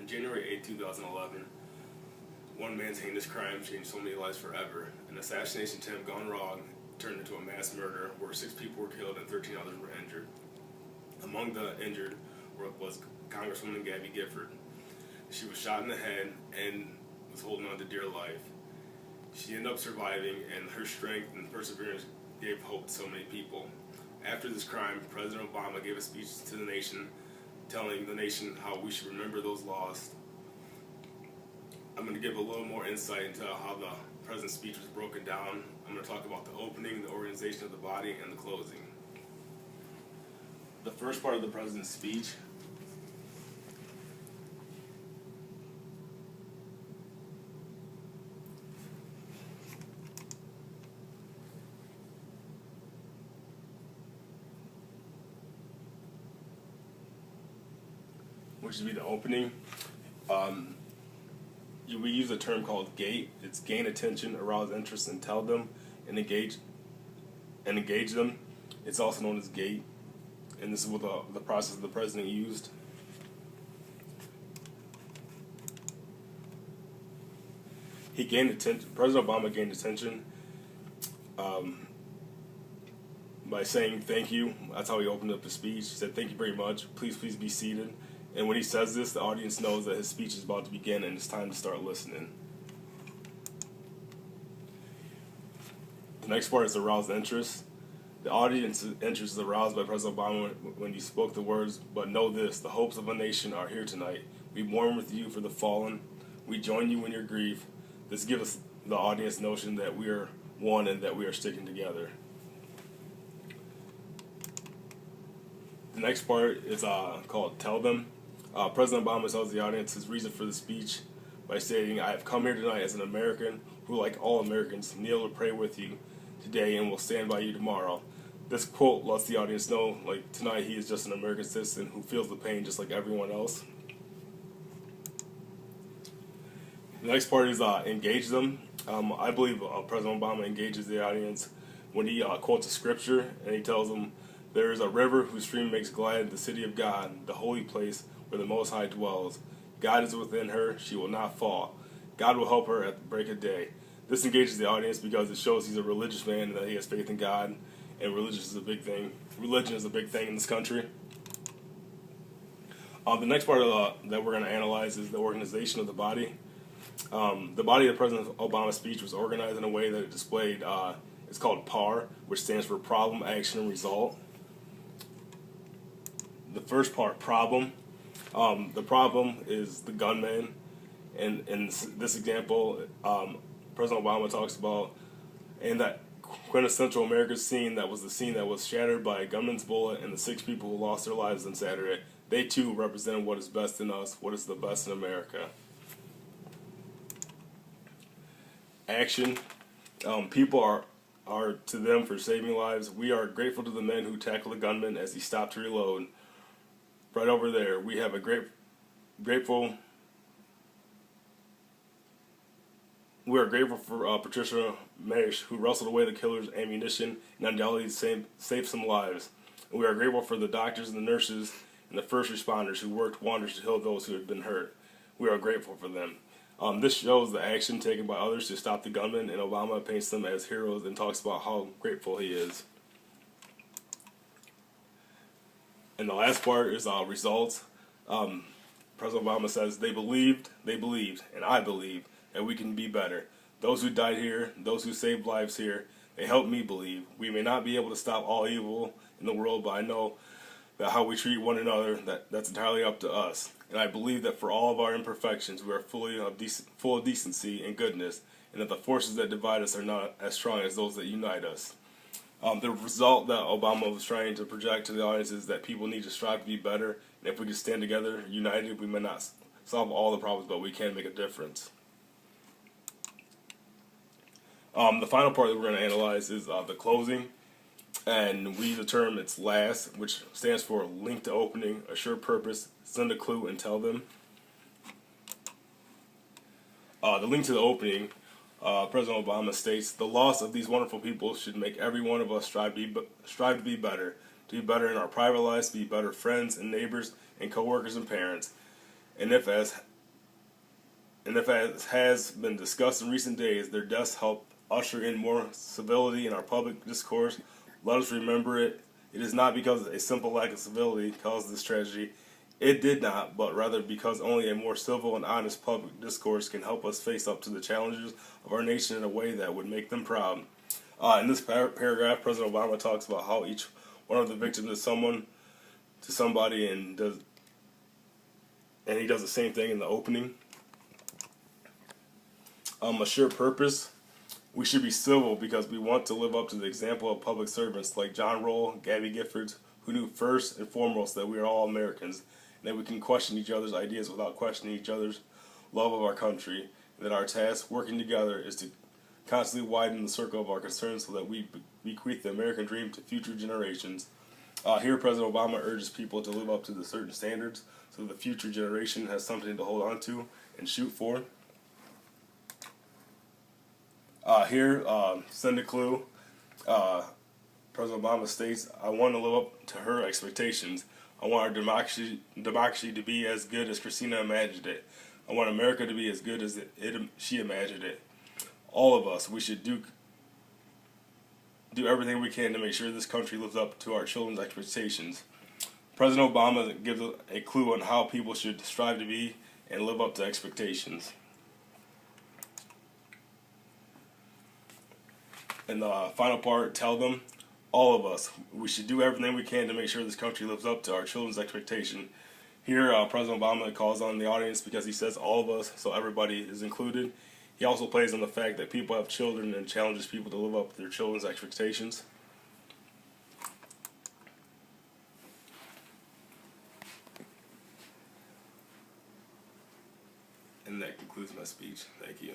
On January 8, 2011, one man's heinous crime changed so many lives forever. An assassination attempt gone wrong turned into a mass murder where 6 people were killed and 13 others were injured. Among the injured was Congresswoman Gabby Gifford. She was shot in the head and was holding on to dear life. She ended up surviving, and her strength and perseverance gave hope to so many people. After this crime, President Obama gave a speech to the nation, telling the nation how we should remember those lost. I'm going to give a little more insight into how the president's speech was broken down. I'm going to talk about the opening, the organization of the body, and the closing. The first part of the president's speech which would be the opening. We use a term called GATE. It's gain attention, arouse interest, and tell them, and engage them. It's also known as GATE, and this is what the process the president used. He gained attention. President Obama gained attention by saying thank you. That's how he opened up the speech. He said, "Thank you very much. Please be seated." And when he says this, the audience knows that his speech is about to begin and it's time to start listening. The next part is aroused interest. The audience's interest is aroused by President Obama when he spoke the words, "But know this, the hopes of a nation are here tonight. We mourn with you for the fallen. We join you in your grief." This gives the audience notion that we are one and that we are sticking together. The next part is called Tell Them. President Obama tells the audience his reason for the speech by stating, "I have come here tonight as an American who, like all Americans, kneel to pray with you today and will stand by you tomorrow." This quote lets the audience know, like, tonight he is just an American citizen who feels the pain just like everyone else. The next part is engage them. I believe President Obama engages the audience when he quotes a scripture and he tells them, "There is a river whose stream makes glad the city of God, the holy place where the Most High dwells. God is within her, she will not fall. God will help her at the break of day." This engages the audience because it shows he's a religious man and that he has faith in God, and religion is a big thing in this country. The next part that we're going to analyze is the organization of the body. The body of President Obama's speech was organized in a way that it displayed, it's called PAR, which stands for Problem, Action, and Result. The first part, problem. The problem is the gunman. And in this example, President Obama talks about in that quintessential American scene that was the scene that was shattered by a gunman's bullet and the 6 people who lost their lives on Saturday. They too represent what is best in us, what is the best in America. Action. People are to them for saving lives. We are grateful to the men who tackled the gunman as he stopped to reload. Right over there, we have a grateful. We are grateful for Patricia Meisch, who wrestled away the killer's ammunition and undoubtedly saved some lives. And we are grateful for the doctors and the nurses and the first responders who worked wonders to heal those who had been hurt. We are grateful for them. This shows the action taken by others to stop the gunman, and Obama paints them as heroes and talks about how grateful he is. And the last part is results. President Obama says, they believed, and I believe that we can be better. Those who died here, those who saved lives here, they helped me believe. We may not be able to stop all evil in the world, but I know that how we treat one another, that's entirely up to us. And I believe that for all of our imperfections, we are full of decency and goodness, and that the forces that divide us are not as strong as those that unite us. The result that Obama was trying to project to the audience is that people need to strive to be better, and if we can stand together, united, we may not solve all the problems, but we can make a difference. The final part that we're going to analyze is the closing, and we use the term it's LAST, which stands for link to opening, assure purpose, send a clue, and tell them. The link to the opening, President Obama states, "The loss of these wonderful people should make every one of us strive to be better in our private lives, to be better friends and neighbors and co-workers and parents. And if, as And if as has been discussed in recent days, their deaths help usher in more civility in our public discourse. Let us remember it. It is not because a simple lack of civility caused this tragedy. It did not, but rather because only a more civil and honest public discourse can help us face up to the challenges of our nation in a way that would make them proud. In this paragraph, President Obama talks about how each one of the victims is somebody, and he does the same thing in the opening. A sure purpose. We should be civil because we want to live up to the example of public servants like John Roll, Gabby Giffords, who knew first and foremost that we are all Americans, and that we can question each other's ideas without questioning each other's love of our country, and that our task, working together, is to constantly widen the circle of our concerns so that we bequeath the American dream to future generations. Here, President Obama urges people to live up to the certain standards so that the future generation has something to hold on to and shoot for. Send a clue. President Obama states, I want to live up to her expectations. I want our democracy to be as good as Christina imagined it. I want America to be as good as she imagined it. All of us, we should do everything we can to make sure this country lives up to our children's expectations. President Obama gives a clue on how people should strive to be and live up to expectations. And the final part, tell them, all of us, we should do everything we can to make sure this country lives up to our children's expectation. Here, President Obama calls on the audience because he says all of us, so everybody is included. He also plays on the fact that people have children and challenges people to live up to their children's expectations. And that concludes my speech. Thank you.